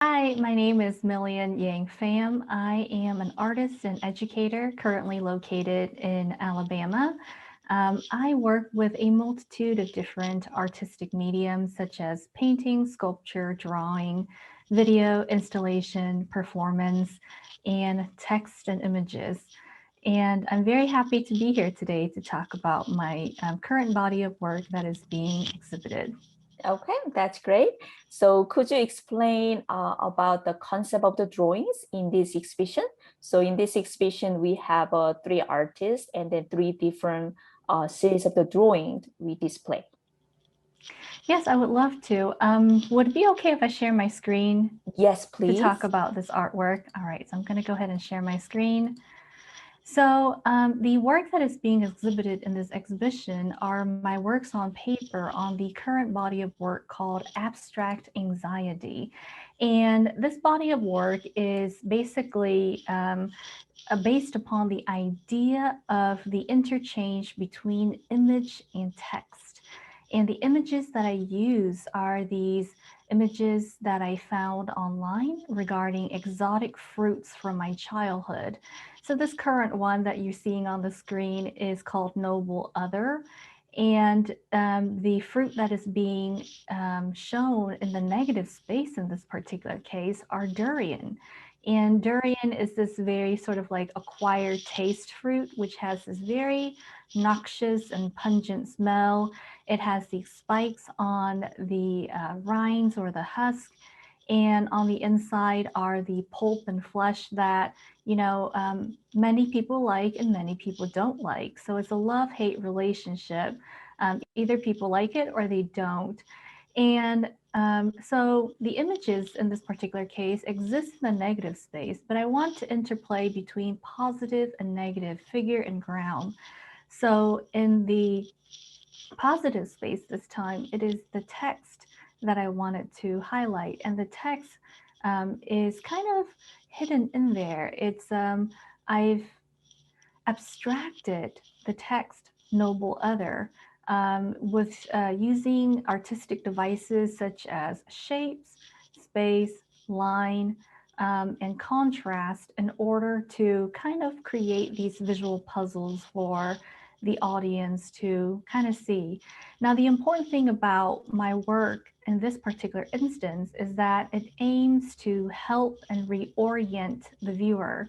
Hi, my name is Lien Pham. I am an artist and educator currently located in Alabama. I work with a multitude of different artistic mediums such as painting, sculpture, drawing, video, installation, performance, and text and images. And I'm very happy to be here today to talk about my current body of work that is being exhibited. Okay, that's great. So could you explain about the concept of the drawings in this exhibition? So in this exhibition, we have three artists and then three different series of the drawing we display. Yes, I would love to. Would it be okay if I share my screen Yes, to talk please. about this artwork? All right, so I'm going to go ahead and share my screen. So the work that is being exhibited in this exhibition are my works on paper on the current body of work called Abstract Anxiety. And this body of work is basically based upon the idea of the interchange between image and text. And the images that I use are these images that I found online regarding exotic fruits from my childhood. So this current one that you're seeing on the screen is called Noble Other. And the fruit that is being shown in the negative space in this particular case are durian. And durian is this very sort of like acquired taste fruit, which has this very noxious and pungent smell. It has these spikes on the rinds or the husk, and on the inside are the pulp and flesh that many people like and many people don't like. So it's a love-hate relationship. Either people like it or they don't. And so the images in this particular case exist in the negative space, but I want to interplay between positive and negative, figure and ground. So in the positive space this time, it is the text that I wanted to highlight. And the text is kind of hidden in there. I've abstracted the text noble other with using artistic devices such as shapes, space, line, and contrast in order to kind of create these visual puzzles for the audience to kind of see. Now, the important thing about my work in this particular instance is that it aims to help and reorient the viewer.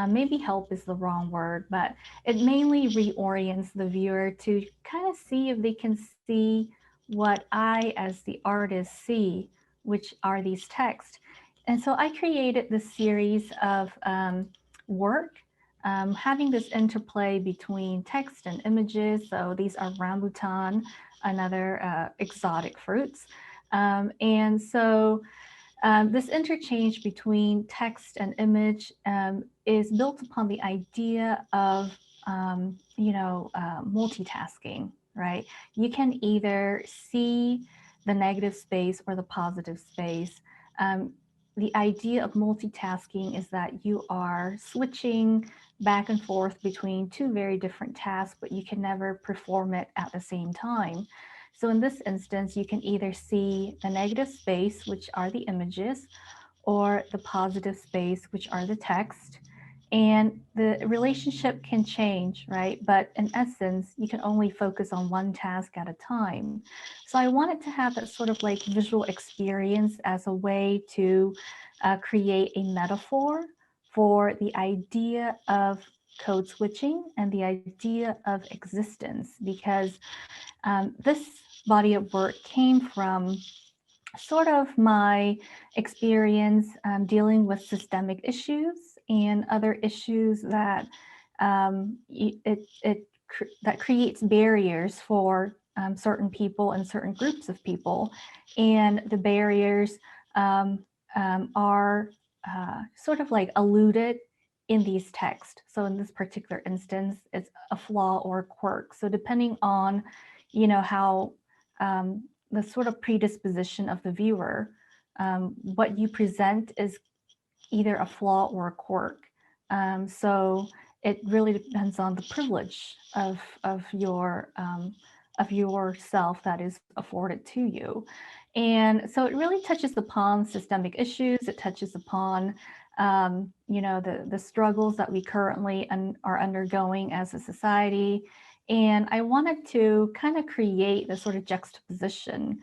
Maybe help is the wrong word, but it mainly reorients the viewer to kind of see if they can see what I, as the artist, see, which are these texts. And so I created this series of work having this interplay between text and images. So these are rambutan, another exotic fruits. And so this interchange between text and image is built upon the idea of, multitasking, right? You can either see the negative space or the positive space. Um, the idea of multitasking is that you are switching back and forth between two very different tasks, but you can never perform it at the same time. So in this instance, you can either see the negative space, which are the images, or the positive space, which are the text. And the relationship can change, right? But in essence, you can only focus on one task at a time. So I wanted to have that sort of like visual experience as a way to create a metaphor for the idea of code switching and the idea of existence, because this body of work came from sort of my experience dealing with systemic issues and other issues that that creates barriers for certain people and certain groups of people, and the barriers are sort of like alluded in these texts. So in this particular instance, it's a flaw or a quirk. So depending on, how the sort of predisposition of the viewer, what you present is either a flaw or a quirk. So it really depends on the privilege of your of yourself that is afforded to you. And so it really touches upon systemic issues. It touches upon, the struggles that we currently are undergoing as a society. And I wanted to kind of create this sort of juxtaposition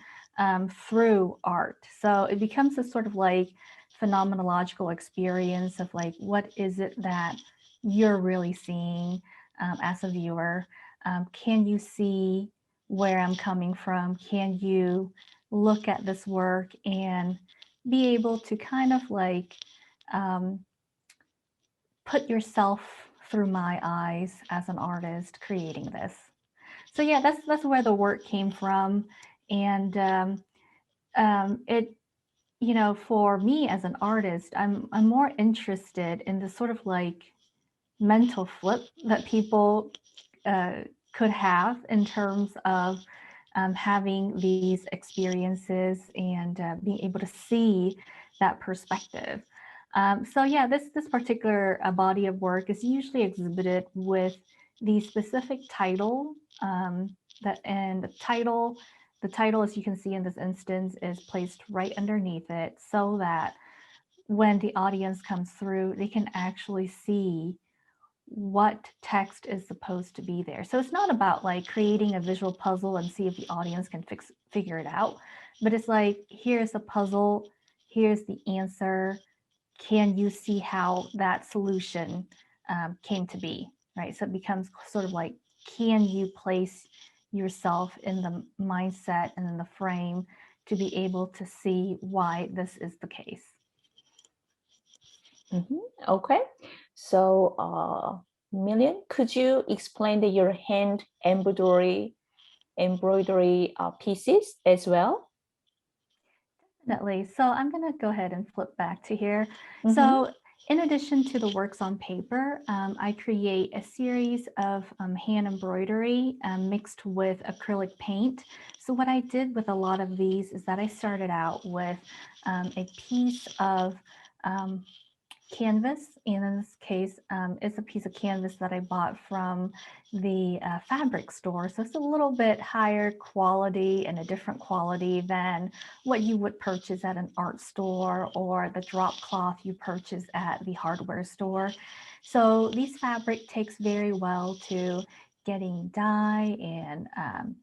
through art. So it becomes a sort of like phenomenological experience of like, what is it that you're really seeing as a viewer? Can you see where I'm coming from? Can you look at this work and be able to kind of like um, put yourself through my eyes as an artist creating this? So yeah, that's where the work came from, and it for me as an artist, I'm more interested in the sort of like mental flip that people uh, could have in terms of having these experiences and being able to see that perspective. So yeah, this particular body of work is usually exhibited with the specific title and the title, as you can see in this instance, is placed right underneath it so that when the audience comes through, they can actually see what text is supposed to be there. So it's not about like creating a visual puzzle and see if the audience can figure it out, but it's like, here's a puzzle, here's the answer. Can you see how that solution came to be, right? So it becomes sort of like, can you place yourself in the mindset and in the frame to be able to see why this is the case? Okay, so Million, could you explain your hand embroidery pieces as well? Definitely. So I'm going to go ahead and flip back to here. Mm-hmm. So in addition to the works on paper, I create a series of hand embroidery mixed with acrylic paint. So what I did with a lot of these is that I started out with a piece of canvas, and in this case, it's a piece of canvas that I bought from the fabric store. So it's a little bit higher quality and a different quality than what you would purchase at an art store or the drop cloth you purchase at the hardware store. So these fabric takes very well to getting dye and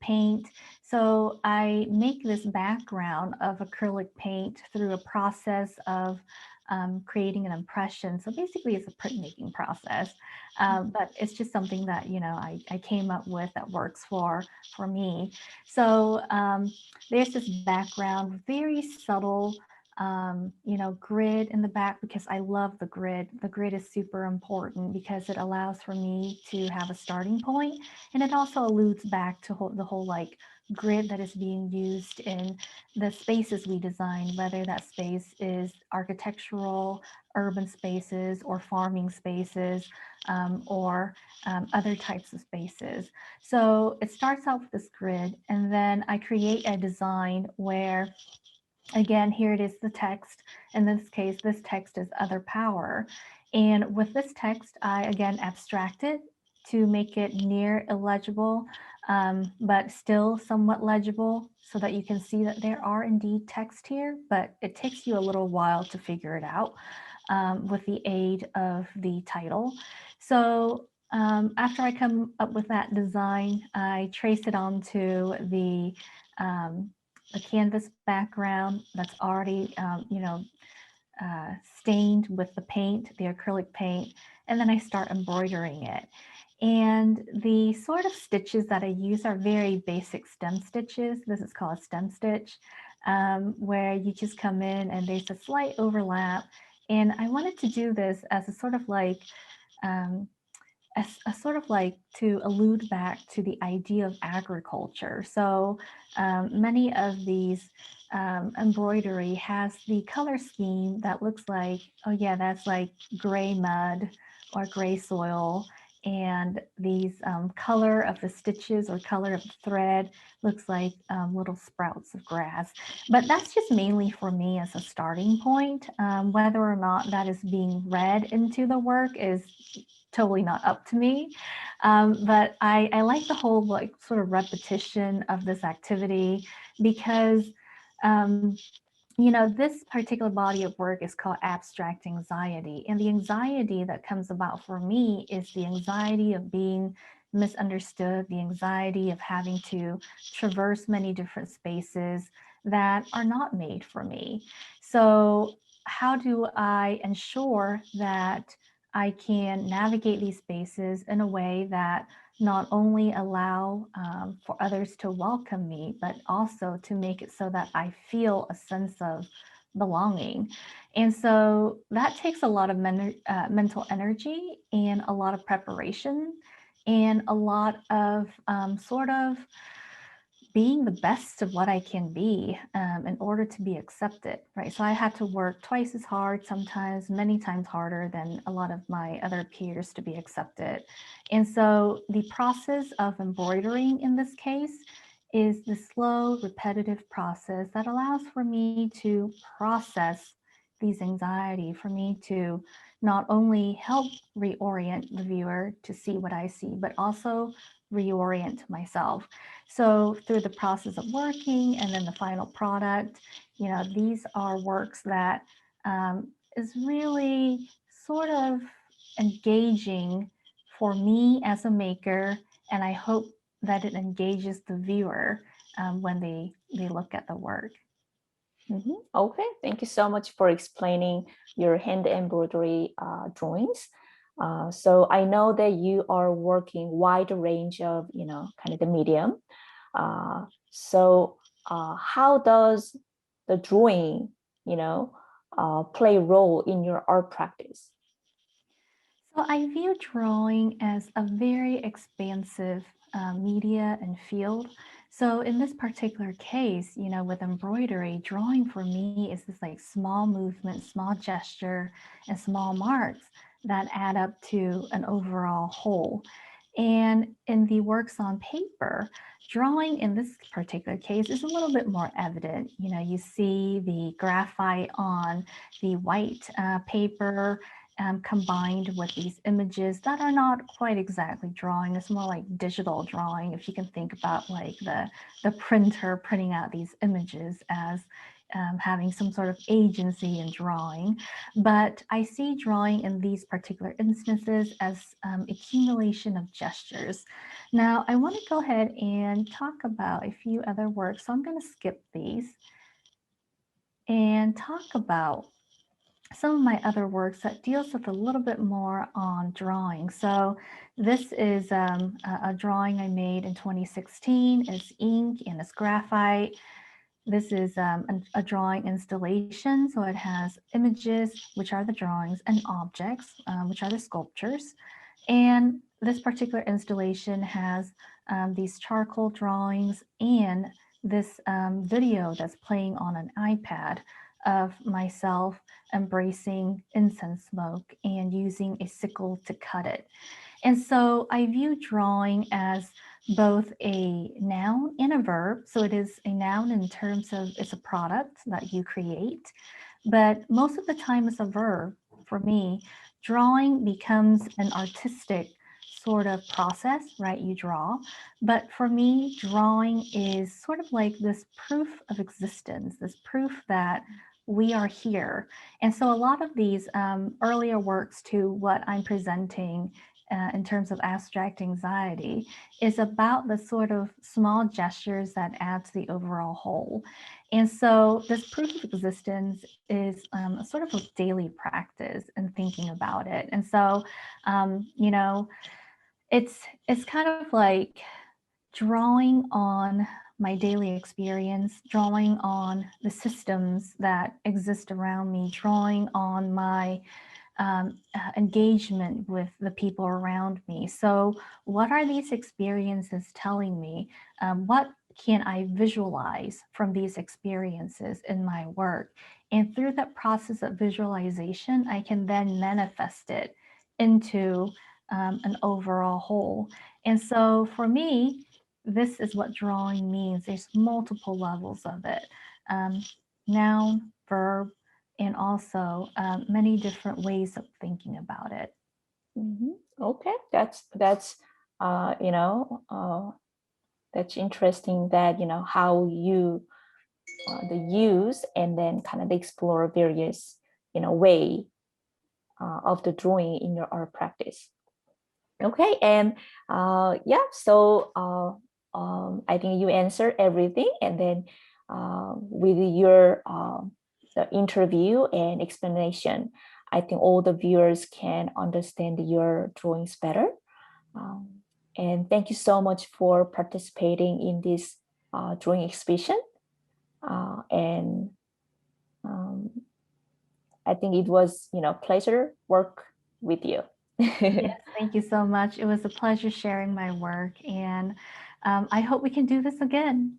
paint. So I make this background of acrylic paint through a process of creating an impression. So basically it's a printmaking process, but it's just something that, I came up with that works for me. So there's this background, very subtle, grid in the back, because I love the grid. The grid is super important because it allows for me to have a starting point, and it also alludes back to the whole like grid that is being used in the spaces we design, whether that space is architectural, urban spaces, or farming spaces, or other types of spaces. So it starts out with this grid, and then I create a design where, again, here it is, the text. In this case, this text is other power. And with this text, I again abstract it to make it near illegible, but still somewhat legible so that you can see that there are indeed text here, but it takes you a little while to figure it out with the aid of the title. So after I come up with that design, I trace it onto the canvas background that's already, stained with the paint, the acrylic paint, and then I start embroidering it. And the sort of stitches that I use are very basic stem stitches. This is called a stem stitch, where you just come in and there's a slight overlap. And I wanted to do this as a sort of like, um, a sort of like to allude back to the idea of agriculture. So many of these embroidery has the color scheme that looks like, oh yeah, that's like gray mud or gray soil. And these color of the stitches or color of the thread looks like little sprouts of grass. But that's just mainly for me as a starting point. Whether or not that is being read into the work is totally not up to me. But I like the whole like sort of repetition of this activity because Um, this particular body of work is called abstract anxiety. And the anxiety that comes about for me is the anxiety of being misunderstood, the anxiety of having to traverse many different spaces that are not made for me. So, how do I ensure that I can navigate these spaces in a way that not only allow for others to welcome me, but also to make it so that I feel a sense of belonging. And so that takes a lot of mental energy and a lot of preparation and a lot of sort of being the best of what I can be in order to be accepted, right? So I had to work twice as hard, sometimes many times harder than a lot of my other peers to be accepted. And so the process of embroidering in this case is the slow, repetitive process that allows for me to process these anxiety, for me to not only help reorient the viewer to see what I see, but also reorient myself. So through the process of working and then the final product, these are works that is really sort of engaging for me as a maker, and I hope that it engages the viewer when they look at the work. Okay, thank you so much for explaining your hand embroidery drawings. So I know that you are working wide range of, kind of the medium. So how does the drawing, play a role in your art practice? So I view drawing as a very expansive media and field. So in this particular case, with embroidery, drawing for me is this like small movement, small gesture, and small marks that add up to an overall whole. And in the works on paper, drawing in this particular case is a little bit more evident. You see the graphite on the white paper combined with these images that are not quite exactly drawing. It's more like digital drawing, if you can think about like the printer printing out these images as having some sort of agency in drawing. But I see drawing in these particular instances as accumulation of gestures. Now, I want to go ahead and talk about a few other works. So I'm going to skip these and talk about some of my other works that deals with a little bit more on drawing. So this is a drawing I made in 2016. It's ink and it's graphite. This is a drawing installation. So it has images, which are the drawings, and objects, which are the sculptures. And this particular installation has these charcoal drawings and this video that's playing on an iPad of myself embracing incense smoke and using a sickle to cut it. And so I view drawing as both a noun and a verb. So it is a noun in terms of it's a product that you create, but most of the time it's a verb for me. Drawing becomes an artistic sort of process, right? You draw. But for me, drawing is sort of like this proof of existence, this proof that we are here. And so a lot of these earlier works to what I'm presenting in terms of abstract anxiety is about the sort of small gestures that add to the overall whole. And so this proof of existence is a sort of a daily practice in thinking about it. And so, it's kind of like drawing on my daily experience, drawing on the systems that exist around me, drawing on my engagement with the people around me. So, what are these experiences telling me? What can I visualize from these experiences in my work? And through that process of visualization, I can then manifest it into an overall whole. And so, for me, this is what drawing means. There's multiple levels of it. Um, Noun, verb, and also many different ways of thinking about it. Okay, that's that's interesting that how you the use, and then kind of explore various, way of the drawing in your art practice. Okay, and yeah, so I think you answered everything, and then with your the interview and explanation, I think all the viewers can understand your drawings better. And thank you so much for participating in this drawing exhibition. And I think it was, pleasure work with you. Yes, thank you so much. It was a pleasure sharing my work, and I hope we can do this again.